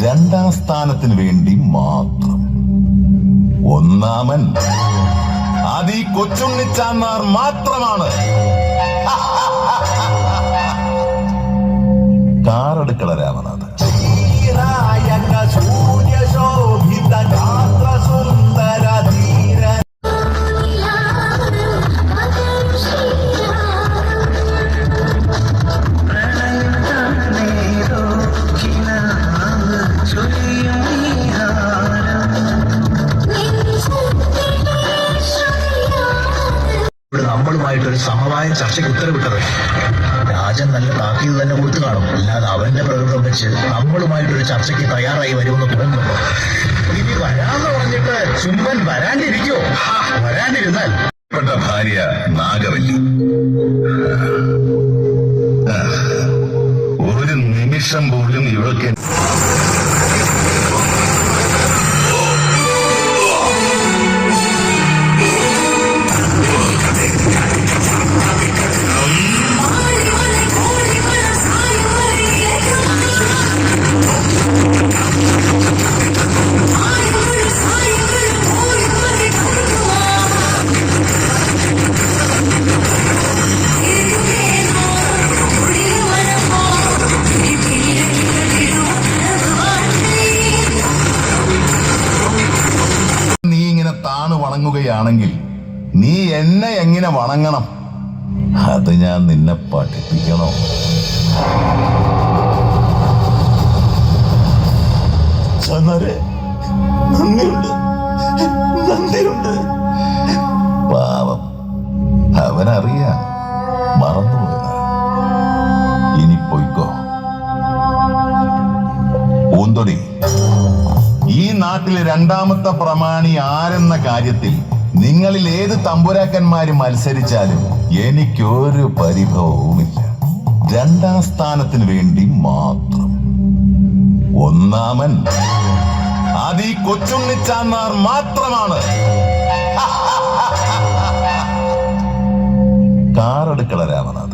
രണ്ടാം സ്ഥാനത്തിന് വേണ്ടി മാത്രം. ഒന്നാമൻ അത് ഈ കൊച്ചുണ്ണിച്ചാന്നാർ മാത്രമാണ്. കാറടുക്കള രാമനാഥ്. നമ്മളുമായിട്ടൊരു സമവായ ചർച്ചയ്ക്ക് ഉത്തരവിട്ടത് രാജൻ നല്ല താക്കീത് തന്നെ കൊടുത്തു കാണും. അല്ലാതെ അവന്റെ പ്രകൃതം വെച്ച് നമ്മളുമായിട്ടൊരു ചർച്ചയ്ക്ക് തയ്യാറായി വരുമെന്ന് തോന്നുന്നുണ്ടോ? ഇനി വരാന്ന് പറഞ്ഞിട്ട് ചുമ്മൻ വരാണ്ടിരിക്കോ? വരാണ്ടിരുന്നാൽ ഭാര്യ നാഗവല്ലി ഒരു നിമിഷം പോലും ഇവൾക്ക് വണങ്ങുകയാണെങ്കിൽ നീ എന്നെ എങ്ങനെ വണങ്ങണം? അത് ഞാൻ നിന്നെ പഠിപ്പിക്കണോ? പാവം, അവനറിയാം മറന്നുപോയതാ. ഇനി പോയിക്കോ. പൂന്തൊടി, ഈ നാട്ടിലെ രണ്ടാമത്തെ പ്രമാണി ആരെന്ന കാര്യത്തിൽ നിങ്ങളിൽ ഏത് തമ്പുരാക്കന്മാര് മത്സരിച്ചാലും എനിക്കൊരു പരിഭവവുമില്ല. രണ്ടാം സ്ഥാനത്തിന് വേണ്ടി മാത്രം. ഒന്നാമൻ അത് ഈ കൊച്ചുണ്ണിച്ചാന്നാർ മാത്രമാണ്. കാറടുക്കള രാമനാഥ്.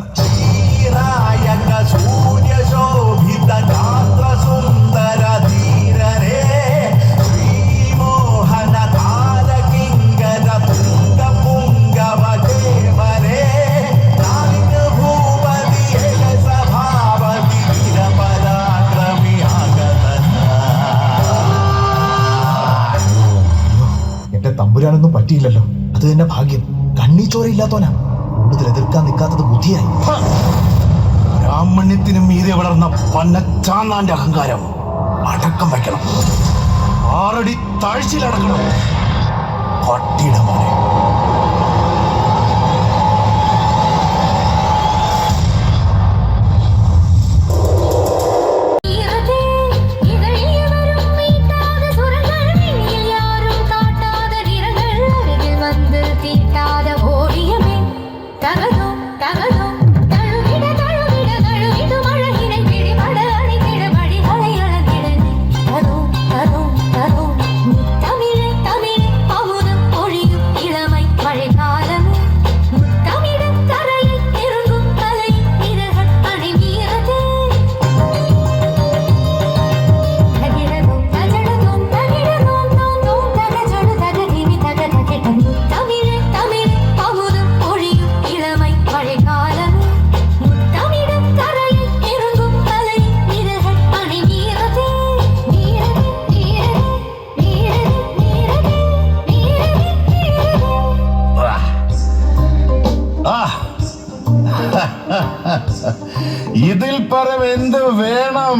തമ്പുരാനൊന്നും പറ്റിയില്ലല്ലോ. അത് തന്നെ ഭാഗ്യം. കണ്ണീച്ചോരയില്ലാത്തോനാ. കൂടുതൽ എതിർക്കാൻ നിൽക്കാത്തത് ബുദ്ധിയായി. ബ്രാഹ്മണ്യത്തിനും മീതെ വളർന്ന പന്നച്ചാന്നാന്റെ അഹങ്കാരം അടക്കം വയ്ക്കണം. 6 അടി താഴ്ചയിലടക്കണം. പട്ടിയുടെ മോനെ. ഇതിൽ പരം എന്ത് വേണം?